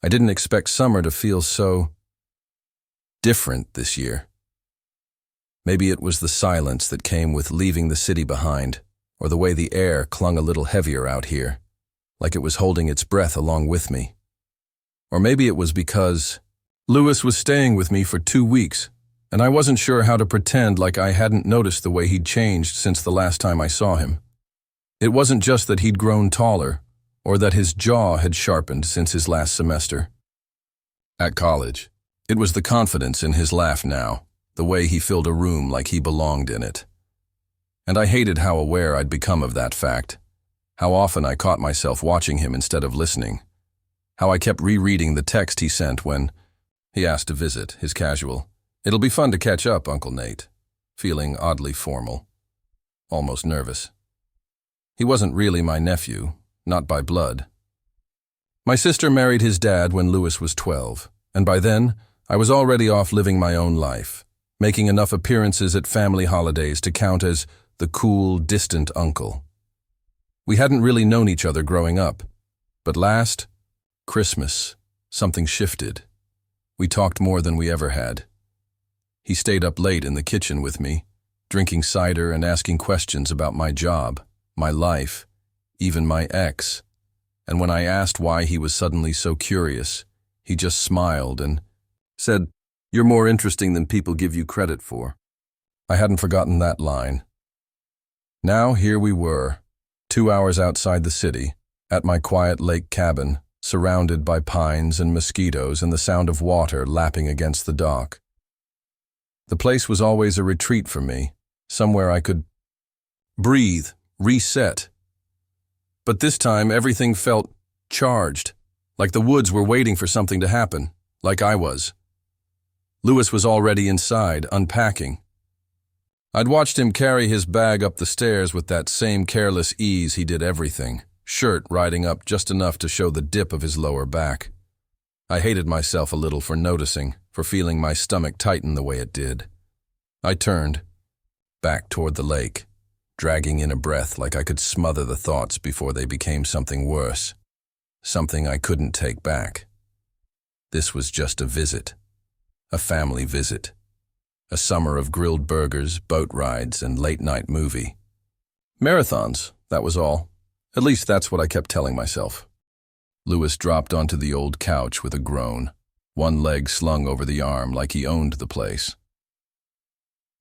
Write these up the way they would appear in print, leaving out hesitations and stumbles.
I didn't expect summer to feel so different this year. Maybe it was the silence that came with leaving the city behind, or the way the air clung a little heavier out here, like it was holding its breath along with me. Or maybe it was because Lewis was staying with me for 2 weeks, and I wasn't sure how to pretend like I hadn't noticed the way he'd changed since the last time I saw him. It wasn't just that he'd grown taller, or that his jaw had sharpened since his last semester. At college, it was the confidence in his laugh now, the way he filled a room like he belonged in it. And I hated how aware I'd become of that fact, how often I caught myself watching him instead of listening, how I kept rereading the text he sent when he asked to visit, his casual, "It'll be fun to catch up, Uncle Nate," feeling oddly formal, almost nervous. He wasn't really my nephew, not by blood. My sister married his dad when Lewis was 12, and by then, I was already off living my own life, making enough appearances at family holidays to count as the cool, distant uncle. We hadn't really known each other growing up, but last Christmas, something shifted. We talked more than we ever had. He stayed up late in the kitchen with me, drinking cider and asking questions about my job, my life, even my ex. And when I asked why he was suddenly so curious, he just smiled and said, "You're more interesting than people give you credit for." I hadn't forgotten that line. Now here we were, 2 hours outside the city, at my quiet lake cabin, surrounded by pines and mosquitoes and the sound of water lapping against the dock. The place was always a retreat for me, somewhere I could breathe, reset. But this time everything felt charged, like the woods were waiting for something to happen, like I was. Lewis was already inside, unpacking. I'd watched him carry his bag up the stairs with that same careless ease he did everything, shirt riding up just enough to show the dip of his lower back. I hated myself a little for noticing, for feeling my stomach tighten the way it did. I turned, back toward the lake, dragging in a breath like I could smother the thoughts before they became something worse, something I couldn't take back. This was just a visit. A family visit. A summer of grilled burgers, boat rides, and late-night movie. Marathons, that was all. At least that's what I kept telling myself. Lewis dropped onto the old couch with a groan, one leg slung over the arm like he owned the place.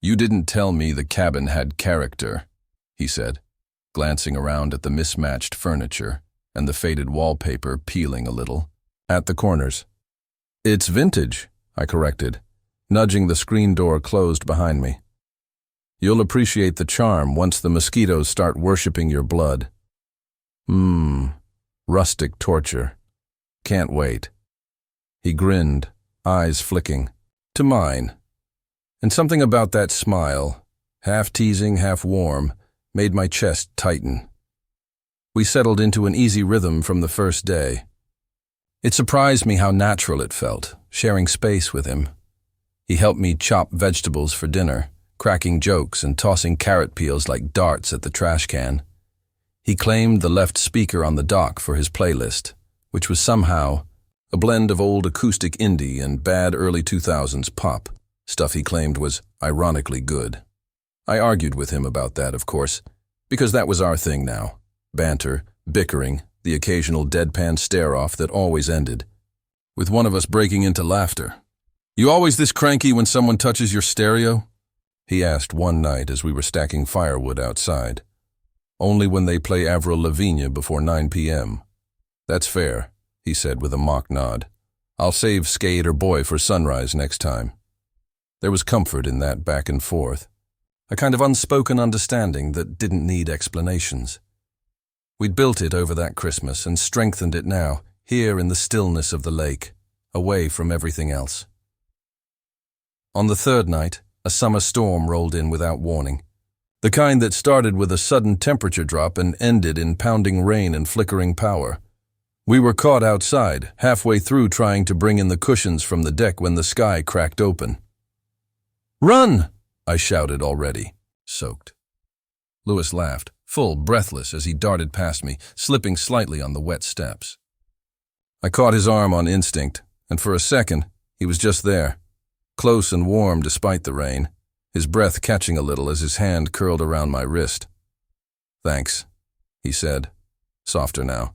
"You didn't tell me the cabin had character," he said, glancing around at the mismatched furniture and the faded wallpaper peeling a little, at the corners. "It's vintage," I corrected, nudging the screen door closed behind me. "You'll appreciate the charm once the mosquitoes start worshipping your blood." Rustic torture. Can't wait. He grinned, eyes flicking, to mine. And something about that smile, half teasing, half warm, made my chest tighten. We settled into an easy rhythm from the first day. It surprised me how natural it felt, sharing space with him. He helped me chop vegetables for dinner, cracking jokes and tossing carrot peels like darts at the trash can. He claimed the left speaker on the dock for his playlist, which was somehow a blend of old acoustic indie and bad early 2000s pop, stuff he claimed was ironically good. I argued with him about that, of course, because that was our thing now. Banter, bickering, the occasional deadpan stare-off that always ended, with one of us breaking into laughter. "You always this cranky when someone touches your stereo?" he asked one night as we were stacking firewood outside. "Only when they play Avril Lavigne before 9 p.m. "That's fair," he said with a mock nod. "I'll save Skate or Boy for sunrise next time." There was comfort in that back and forth, a kind of unspoken understanding that didn't need explanations. We'd built it over that Christmas and strengthened it now, here in the stillness of the lake, away from everything else. On the third night, a summer storm rolled in without warning. The kind that started with a sudden temperature drop and ended in pounding rain and flickering power. We were caught outside, halfway through trying to bring in the cushions from the deck when the sky cracked open. "Run!" I shouted already, soaked. Lewis laughed, full, breathless as he darted past me, slipping slightly on the wet steps. I caught his arm on instinct, and for a second, he was just there, close and warm despite the rain, his breath catching a little as his hand curled around my wrist. "Thanks," he said, softer now.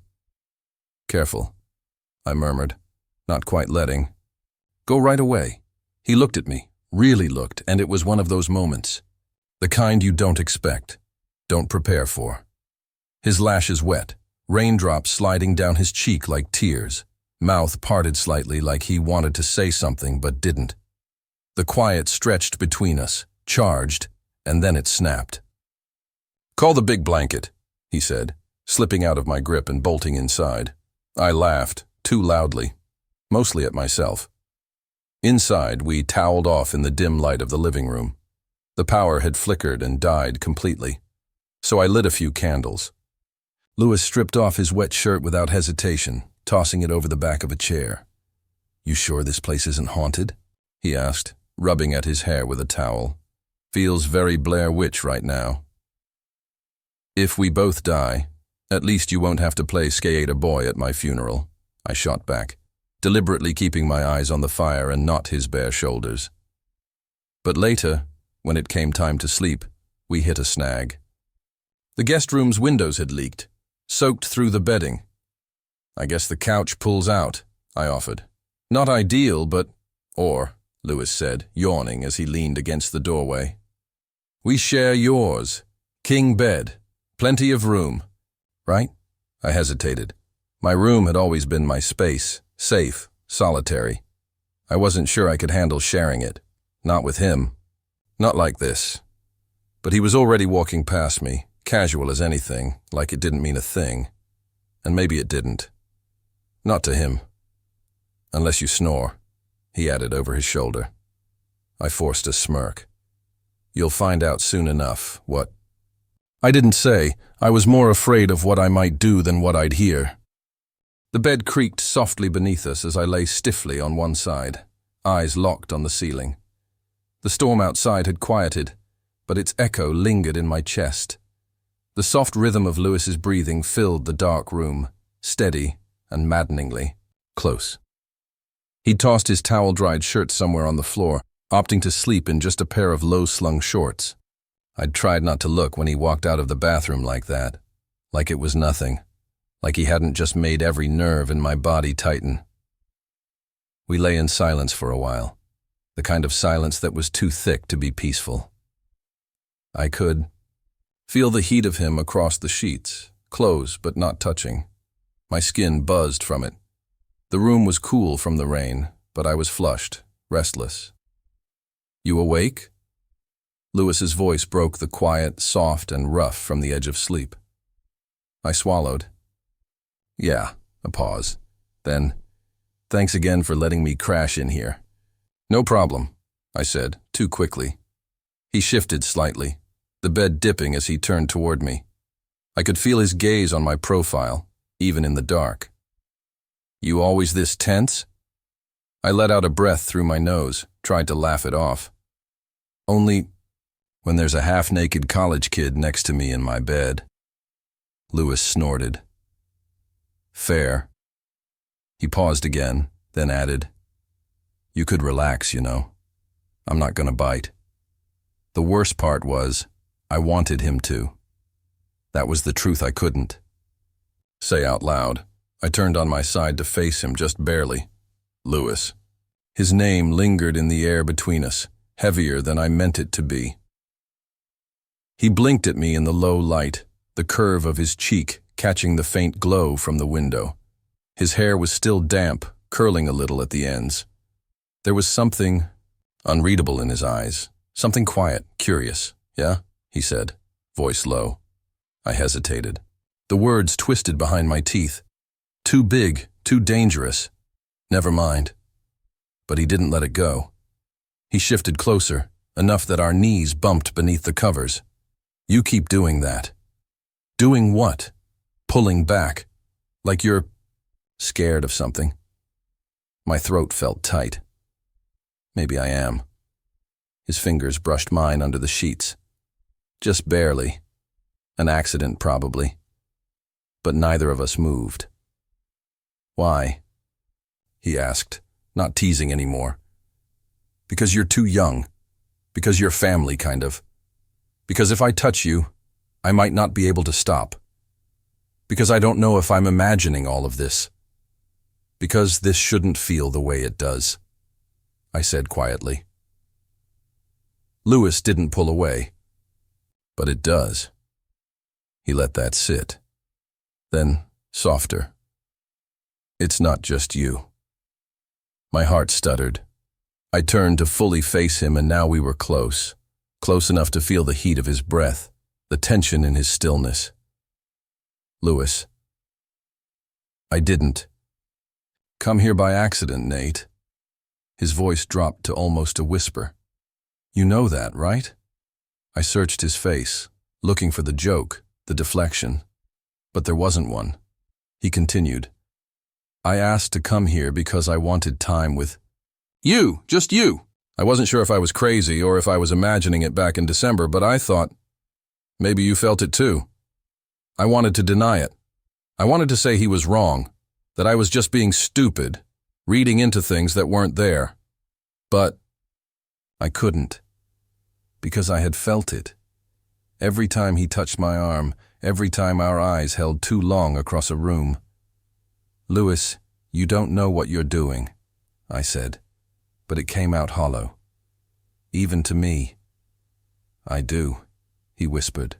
"Careful," I murmured, not quite letting. "Go right away." He looked at me, really looked, and it was one of those moments. The kind you don't expect, don't prepare for. His lashes wet, raindrops sliding down his cheek like tears, mouth parted slightly like he wanted to say something but didn't. The quiet stretched between us, charged, and then it snapped. "Call the big blanket," he said, slipping out of my grip and bolting inside. I laughed, too loudly, mostly at myself. Inside, we toweled off in the dim light of the living room. The power had flickered and died completely, so I lit a few candles. Louis stripped off his wet shirt without hesitation, tossing it over the back of a chair. "You sure this place isn't haunted?" he asked, rubbing at his hair with a towel. "Feels very Blair Witch right now." "If we both die, at least you won't have to play Skater Boy at my funeral," I shot back, deliberately keeping my eyes on the fire and not his bare shoulders. But later, when it came time to sleep, we hit a snag. The guest room's windows had leaked, soaked through the bedding. "I guess the couch pulls out," I offered. "Not ideal, but—" "Or," Louis said, yawning as he leaned against the doorway. "We share yours. King bed. Plenty of room. Right?" I hesitated. My room had always been my space, safe, solitary. I wasn't sure I could handle sharing it. Not with him. Not like this. But he was already walking past me, casual as anything, like it didn't mean a thing. And maybe it didn't. Not to him. "Unless you snore," he added over his shoulder. I forced a smirk. "You'll find out soon enough what—" I didn't say. I was more afraid of what I might do than what I'd hear. The bed creaked softly beneath us as I lay stiffly on one side, eyes locked on the ceiling. The storm outside had quieted, but its echo lingered in my chest. The soft rhythm of Louis's breathing filled the dark room, steady and maddeningly close. He tossed his towel-dried shirt somewhere on the floor, opting to sleep in just a pair of low-slung shorts. I'd tried not to look when he walked out of the bathroom like that, like it was nothing, like he hadn't just made every nerve in my body tighten. We lay in silence for a while, the kind of silence that was too thick to be peaceful. I could feel the heat of him across the sheets, close but not touching. My skin buzzed from it. The room was cool from the rain, but I was flushed, restless. "You awake?" Louis's voice broke the quiet, soft, and rough from the edge of sleep. I swallowed. "Yeah," a pause. Then, "Thanks again for letting me crash in here." "No problem," I said, too quickly. He shifted slightly, the bed dipping as he turned toward me. I could feel his gaze on my profile, even in the dark. "You always this tense?" I let out a breath through my nose, tried to laugh it off. "Only when there's a half-naked college kid next to me in my bed." Louis snorted. "Fair." He paused again, then added, "You could relax, you know. I'm not gonna bite." The worst part was, I wanted him to. That was the truth I couldn't say out loud. I turned on my side to face him just barely. Louis. His name lingered in the air between us, heavier than I meant it to be. He blinked at me in the low light, the curve of his cheek catching the faint glow from the window. His hair was still damp, curling a little at the ends. There was something unreadable in his eyes, something quiet, curious. "Yeah?" he said, voice low. I hesitated. The words twisted behind my teeth. Too big, too dangerous. Never mind. But he didn't let it go. He shifted closer, enough that our knees bumped beneath the covers. "You keep doing that." "Doing what?" "Pulling back. Like you're scared of something." My throat felt tight. Maybe I am. His fingers brushed mine under the sheets. Just barely. An accident, probably. But neither of us moved. "Why?" he asked, not teasing anymore. Because you're too young. Because you're family, kind of. Because if I touch you, I might not be able to stop. Because I don't know if I'm imagining all of this. Because this shouldn't feel the way it does, I said quietly. Lewis didn't pull away. But it does. He let that sit. Then, softer. It's not just you. My heart stuttered. I turned to fully face him, and now we were close. Close enough to feel the heat of his breath, the tension in his stillness. Lewis. I didn't come here by accident, Nate. His voice dropped to almost a whisper. You know that, right? I searched his face, looking for the joke, the deflection. But there wasn't one. He continued. I asked to come here because I wanted time with you, just you. I wasn't sure if I was crazy or if I was imagining it back in December, but I thought maybe you felt it too. I wanted to deny it. I wanted to say he was wrong, that I was just being stupid, reading into things that weren't there. But I couldn't, because I had felt it. Every time he touched my arm, every time our eyes held too long across a room. Lewis, you don't know what you're doing, I said, but it came out hollow. Even to me. I do, he whispered.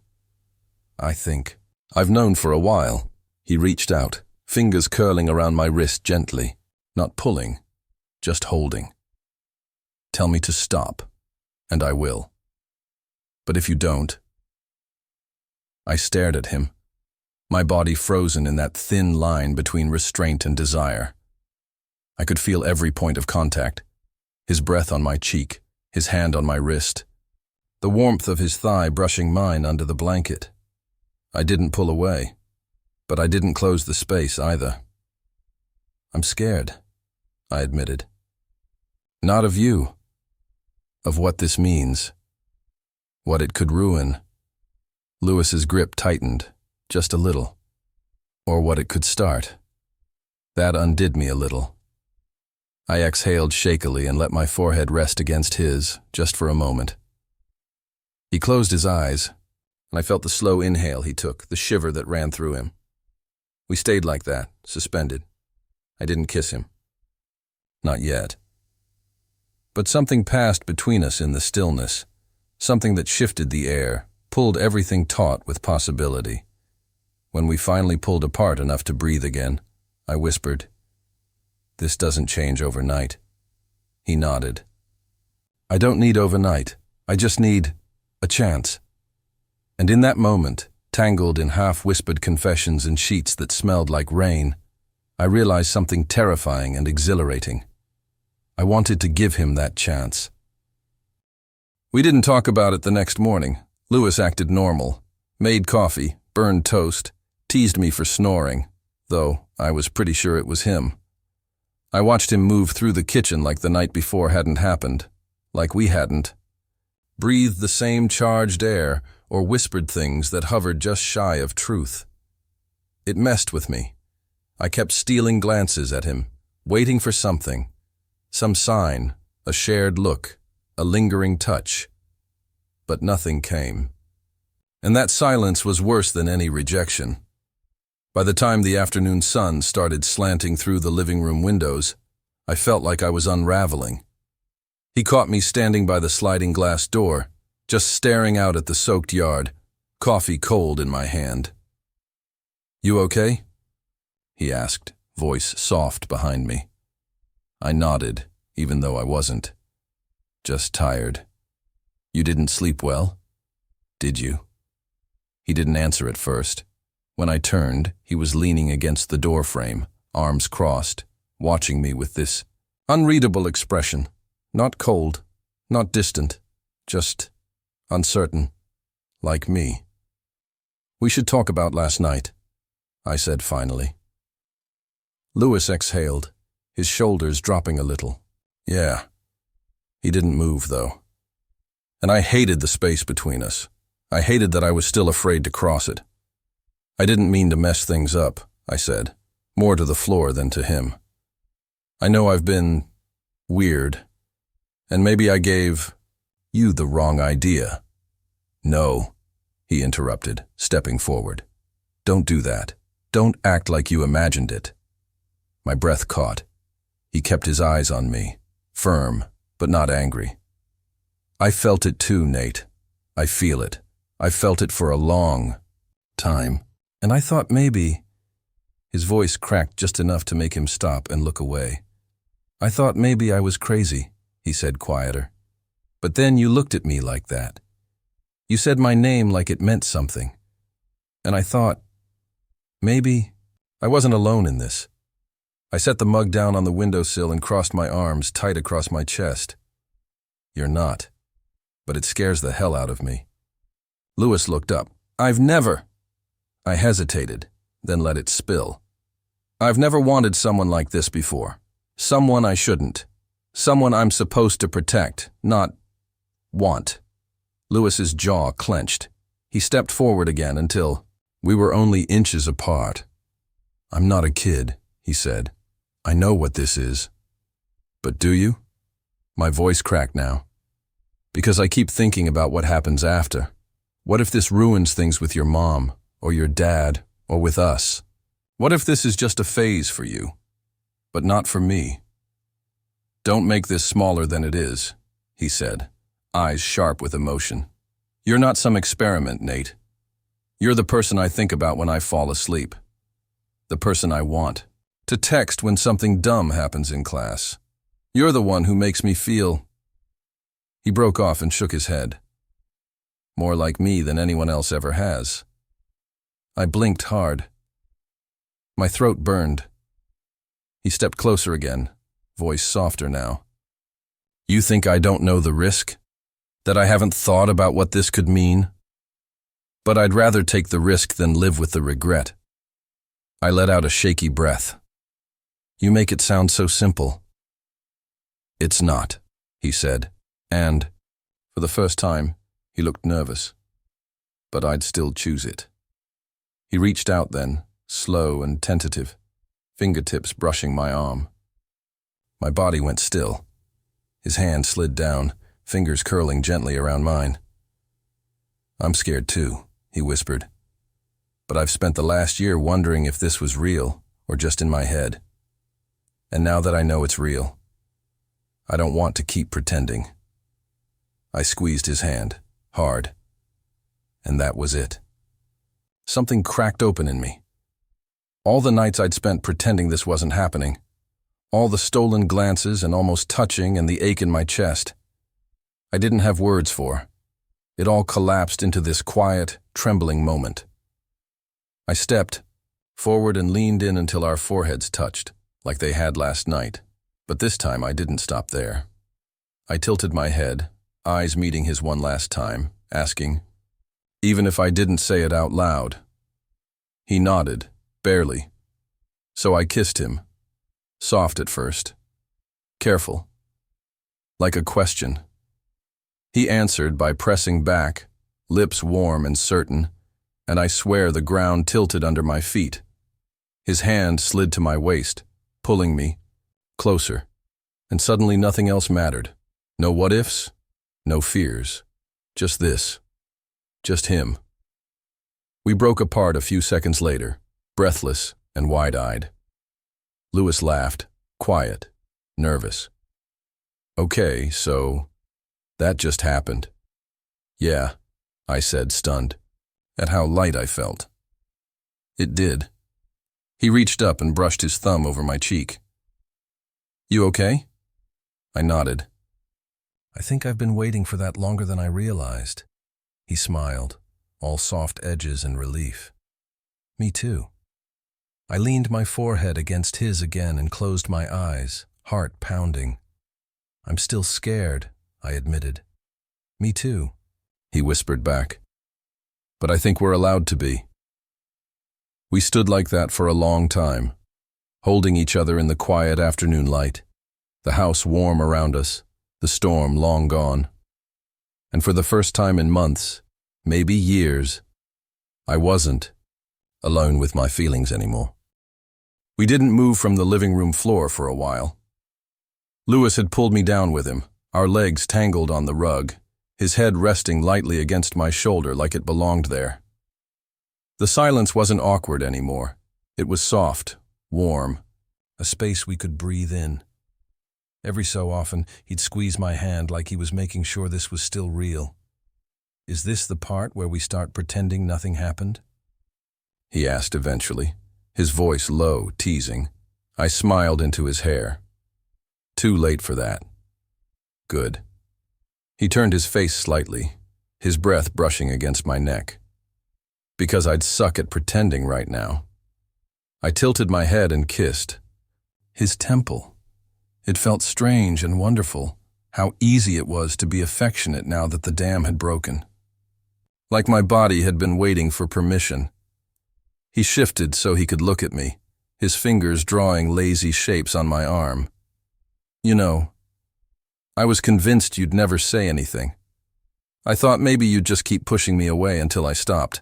I think. I've known for a while. He reached out, fingers curling around my wrist gently, not pulling, just holding. Tell me to stop, and I will. But if you don't... I stared at him, my body frozen in that thin line between restraint and desire. I could feel every point of contact, his breath on my cheek, his hand on my wrist, the warmth of his thigh brushing mine under the blanket. I didn't pull away, but I didn't close the space either. I'm scared, I admitted. Not of you, of what this means, what it could ruin. Lewis's grip tightened, just a little, or what it could start. That undid me a little. I exhaled shakily and let my forehead rest against his, just for a moment. He closed his eyes, and I felt the slow inhale he took, the shiver that ran through him. We stayed like that, suspended. I didn't kiss him. Not yet. But something passed between us in the stillness, something that shifted the air, pulled everything taut with possibility. When we finally pulled apart enough to breathe again, I whispered, "This doesn't change overnight." He nodded. "I don't need overnight. I just need a chance." And in that moment, tangled in half-whispered confessions and sheets that smelled like rain, I realized something terrifying and exhilarating. I wanted to give him that chance. We didn't talk about it the next morning. Lewis acted normal, made coffee, burned toast, teased me for snoring, though I was pretty sure it was him. I watched him move through the kitchen like the night before hadn't happened, like we hadn't. Breathed the same charged air or whispered things that hovered just shy of truth. It messed with me. I kept stealing glances at him, waiting for something, some sign, a shared look, a lingering touch. But nothing came. And that silence was worse than any rejection. By the time the afternoon sun started slanting through the living room windows, I felt like I was unraveling. He caught me standing by the sliding glass door, just staring out at the soaked yard, coffee cold in my hand. "You okay?" he asked, voice soft behind me. I nodded, even though I wasn't. Just tired. "You didn't sleep well? Did you?" He didn't answer at first. When I turned, he was leaning against the door frame, arms crossed, watching me with this unreadable expression. Not cold, not distant, just uncertain, like me. "We should talk about last night," I said finally. Lewis exhaled, his shoulders dropping a little. "Yeah." He didn't move, though. And I hated the space between us. I hated that I was still afraid to cross it. "I didn't mean to mess things up," I said, more to the floor than to him. I know I've been weird, and maybe I gave you the wrong idea. No, he interrupted, stepping forward. Don't do that. Don't act like you imagined it. My breath caught. He kept his eyes on me, firm, but not angry. I felt it too, Nate. I feel it. I felt it for a long time, and I thought maybe... His voice cracked just enough to make him stop and look away. I thought maybe I was crazy, he said quieter. But then you looked at me like that. You said my name like it meant something. And I thought, maybe I wasn't alone in this. I set the mug down on the windowsill and crossed my arms tight across my chest. You're not, but it scares the hell out of me. Lewis looked up. I've never... I hesitated, then let it spill. I've never wanted someone like this before. Someone I shouldn't. Someone I'm supposed to protect, not want. Lewis's jaw clenched. He stepped forward again until we were only inches apart. I'm not a kid, he said. I know what this is. But do you? My voice cracked now. Because I keep thinking about what happens after. What if this ruins things with your mom, or your dad, or with us? What if this is just a phase for you, but not for me? Don't make this smaller than it is, he said, eyes sharp with emotion. You're not some experiment, Nate. You're the person I think about when I fall asleep. The person I want to text when something dumb happens in class. You're the one who makes me feel... He broke off and shook his head. More like me than anyone else ever has. I blinked hard. My throat burned. He stepped closer again, voice softer now. You think I don't know the risk? That I haven't thought about what this could mean? But I'd rather take the risk than live with the regret. I let out a shaky breath. You make it sound so simple. It's not, he said, and, for the first time, he looked nervous. But I'd still choose it. He reached out then, slow and tentative, fingertips brushing my arm. My body went still. His hand slid down, fingers curling gently around mine. I'm scared too, he whispered. But I've spent the last year wondering if this was real or just in my head. And now that I know it's real, I don't want to keep pretending. I squeezed his hand, hard. And that was it. Something cracked open in me. All the nights I'd spent pretending this wasn't happening. All the stolen glances and almost touching and the ache in my chest. I didn't have words for. It all collapsed into this quiet, trembling moment. I stepped forward and leaned in until our foreheads touched, like they had last night. But this time I didn't stop there. I tilted my head, eyes meeting his one last time, asking, even if I didn't say it out loud. He nodded, barely. So I kissed him, soft at first, careful, like a question. He answered by pressing back, lips warm and certain, and I swear the ground tilted under my feet. His hand slid to my waist, pulling me closer, and suddenly nothing else mattered. No what-ifs, no fears, just this. Just him. We broke apart a few seconds later, breathless and wide-eyed. Lewis laughed, quiet, nervous. Okay, so that just happened. Yeah, I said, stunned, at how light I felt. It did. He reached up and brushed his thumb over my cheek. You okay? I nodded. I think I've been waiting for that longer than I realized. He smiled, all soft edges and relief. Me too. I leaned my forehead against his again and closed my eyes, heart pounding. I'm still scared, I admitted. Me too, he whispered back. But I think we're allowed to be. We stood like that for a long time, holding each other in the quiet afternoon light, the house warm around us, the storm long gone. And for the first time in months, maybe years, I wasn't alone with my feelings anymore. We didn't move from the living room floor for a while. Lewis had pulled me down with him, our legs tangled on the rug, his head resting lightly against my shoulder like it belonged there. The silence wasn't awkward anymore. It was soft, warm, a space we could breathe in. Every so often, he'd squeeze my hand like he was making sure this was still real. "Is this the part where we start pretending nothing happened?" he asked eventually, his voice low, teasing. I smiled into his hair. Too late for that. Good. He turned his face slightly, his breath brushing against my neck. Because I'd suck at pretending right now. I tilted my head and kissed. His temple. It felt strange and wonderful, how easy it was to be affectionate now that the dam had broken. Like my body had been waiting for permission. He shifted so he could look at me, his fingers drawing lazy shapes on my arm. "You know, I was convinced you'd never say anything. I thought maybe you'd just keep pushing me away until I stopped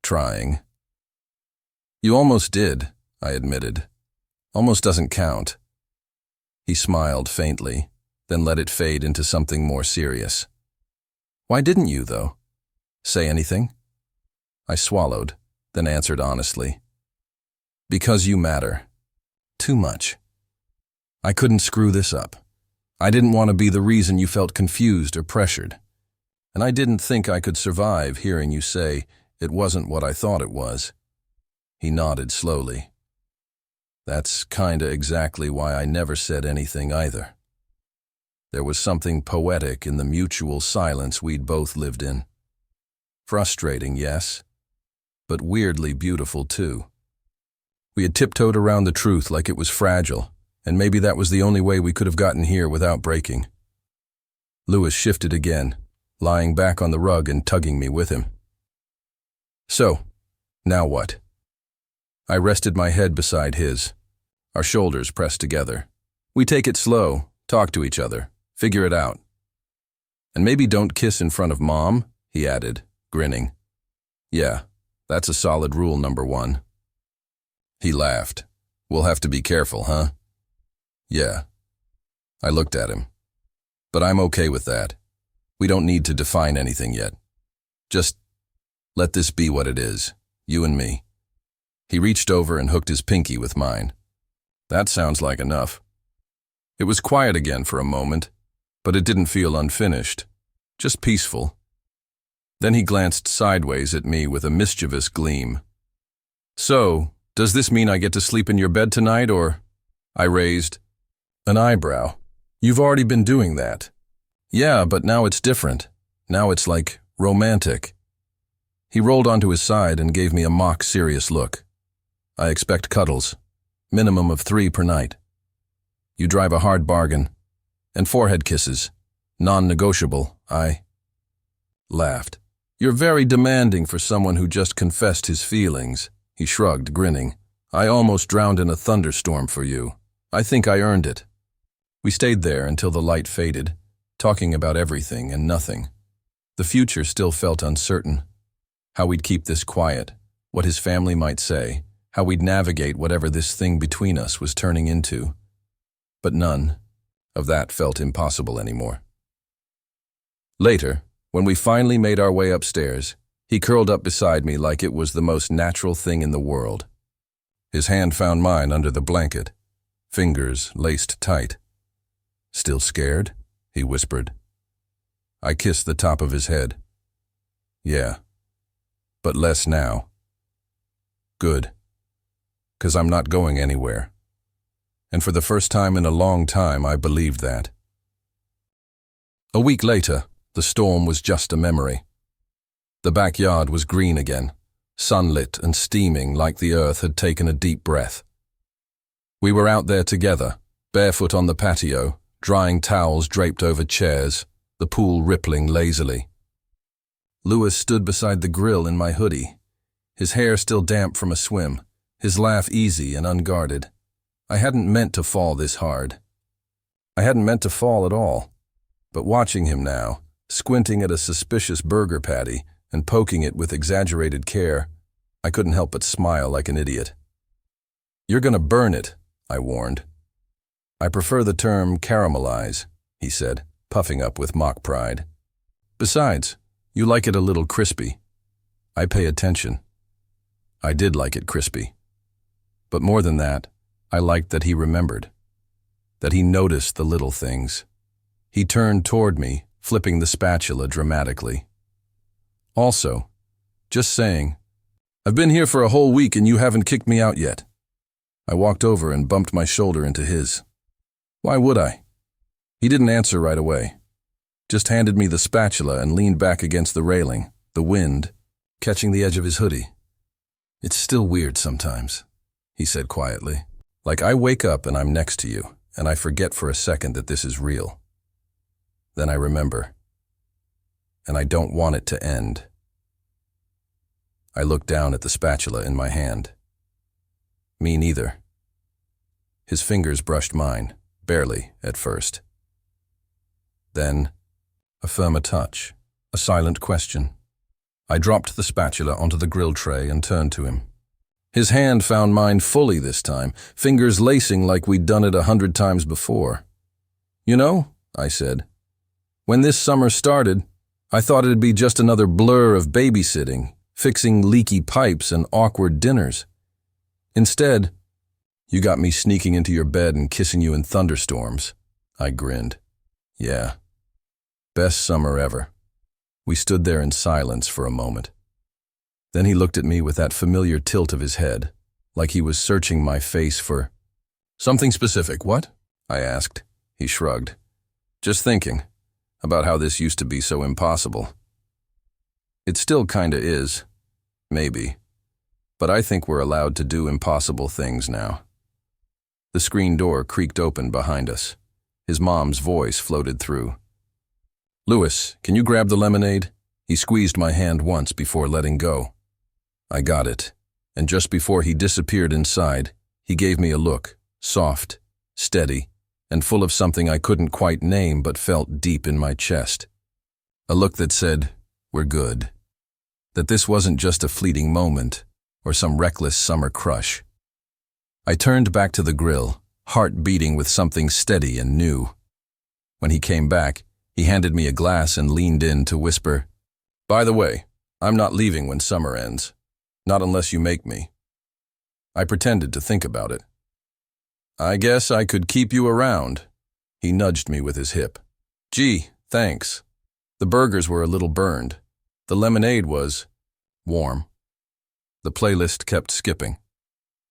trying." "You almost did," I admitted. "Almost doesn't count." He smiled faintly, then let it fade into something more serious. "Why didn't you, though? Say anything?" I swallowed, then answered honestly. "Because you matter. Too much. I couldn't screw this up. I didn't want to be the reason you felt confused or pressured. And I didn't think I could survive hearing you say it wasn't what I thought it was." He nodded slowly. "That's kinda exactly why I never said anything either." There was something poetic in the mutual silence we'd both lived in. Frustrating, yes, but weirdly beautiful too. We had tiptoed around the truth like it was fragile, and maybe that was the only way we could have gotten here without breaking. Lewis shifted again, lying back on the rug and tugging me with him. "So, now what?" I rested my head beside his, our shoulders pressed together. "We take it slow, talk to each other, figure it out. And maybe don't kiss in front of Mom," he added, grinning. "Yeah, that's a solid rule number 1. He laughed. "We'll have to be careful, huh?" "Yeah." I looked at him. "But I'm okay with that. We don't need to define anything yet. Just let this be what it is, you and me." He reached over and hooked his pinky with mine. "That sounds like enough." It was quiet again for a moment, but it didn't feel unfinished, just peaceful. Then he glanced sideways at me with a mischievous gleam. "So, does this mean I get to sleep in your bed tonight, or?" I raised an eyebrow. "You've already been doing that." "Yeah, but now it's different. Now it's like romantic." He rolled onto his side and gave me a mock serious look. "I expect cuddles. Minimum of 3 per night. You drive a hard bargain. And forehead kisses. Non-negotiable." I laughed. "You're very demanding for someone who just confessed his feelings." He shrugged, grinning. "I almost drowned in a thunderstorm for you. I think I earned it." We stayed there until the light faded, talking about everything and nothing. The future still felt uncertain. How we'd keep this quiet, what his family might say, how we'd navigate whatever this thing between us was turning into. But none of that felt impossible anymore. Later, when we finally made our way upstairs, he curled up beside me like it was the most natural thing in the world. His hand found mine under the blanket, fingers laced tight. "Still scared?" he whispered. I kissed the top of his head. "Yeah, but less now." "Good, 'cause I'm not going anywhere." And for the first time in a long time, I believed that. A week later, the storm was just a memory. The backyard was green again, sunlit and steaming like the earth had taken a deep breath. We were out there together, barefoot on the patio, drying towels draped over chairs, the pool rippling lazily. Lewis stood beside the grill in my hoodie, his hair still damp from a swim, his laugh easy and unguarded. I hadn't meant to fall this hard. I hadn't meant to fall at all. But watching him now, squinting at a suspicious burger patty and poking it with exaggerated care, I couldn't help but smile like an idiot. "You're gonna burn it," I warned. I prefer the term caramelize, he said, puffing up with mock pride. Besides, you like it a little crispy. I pay attention. I did like it crispy. But more than that, I liked that he remembered. That he noticed the little things. He turned toward me, flipping the spatula dramatically. Also, just saying, I've been here for a whole week and you haven't kicked me out yet. I walked over and bumped my shoulder into his. Why would I? He didn't answer right away. Just handed me the spatula and leaned back against the railing, the wind, catching the edge of his hoodie. It's still weird sometimes, he said quietly. Like I wake up and I'm next to you, and I forget for a second that this is real. Then I remember. And I don't want it to end. I looked down at the spatula in my hand. Me neither. His fingers brushed mine, barely at first. Then, a firmer touch, a silent question. I dropped the spatula onto the grill tray and turned to him. His hand found mine fully this time, fingers lacing like we'd done it 100 times before. You know, I said, when this summer started, I thought it'd be just another blur of babysitting, fixing leaky pipes and awkward dinners. Instead, you got me sneaking into your bed and kissing you in thunderstorms. I grinned. Yeah. Best summer ever. We stood there in silence for a moment. Then he looked at me with that familiar tilt of his head, like he was searching my face for something specific. What? I asked. He shrugged. Just thinking about how this used to be so impossible. It still kinda is, maybe, but I think we're allowed to do impossible things now. The screen door creaked open behind us. His mom's voice floated through. Louis, can you grab the lemonade? He squeezed my hand once before letting go. I got it, and just before he disappeared inside, he gave me a look, soft, steady, and full of something I couldn't quite name but felt deep in my chest. A look that said, we're good. That this wasn't just a fleeting moment or some reckless summer crush. I turned back to the grill, heart beating with something steady and new. When he came back, he handed me a glass and leaned in to whisper, By the way, I'm not leaving when summer ends. Not unless you make me. I pretended to think about it. I guess I could keep you around. He nudged me with his hip. Gee, thanks. The burgers were a little burned. The lemonade was warm. The playlist kept skipping.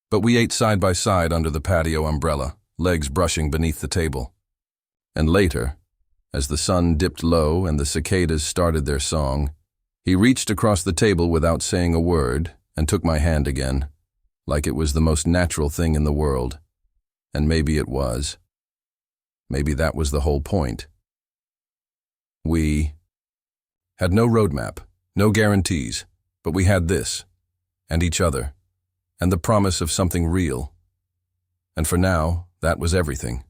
But we ate side by side under the patio umbrella, legs brushing beneath the table. And later, as the sun dipped low and the cicadas started their song, he reached across the table without saying a word and took my hand again, like it was the most natural thing in the world. And maybe it was. Maybe that was the whole point. We had no roadmap, no guarantees, but we had this, and each other, and the promise of something real. And for now, that was everything.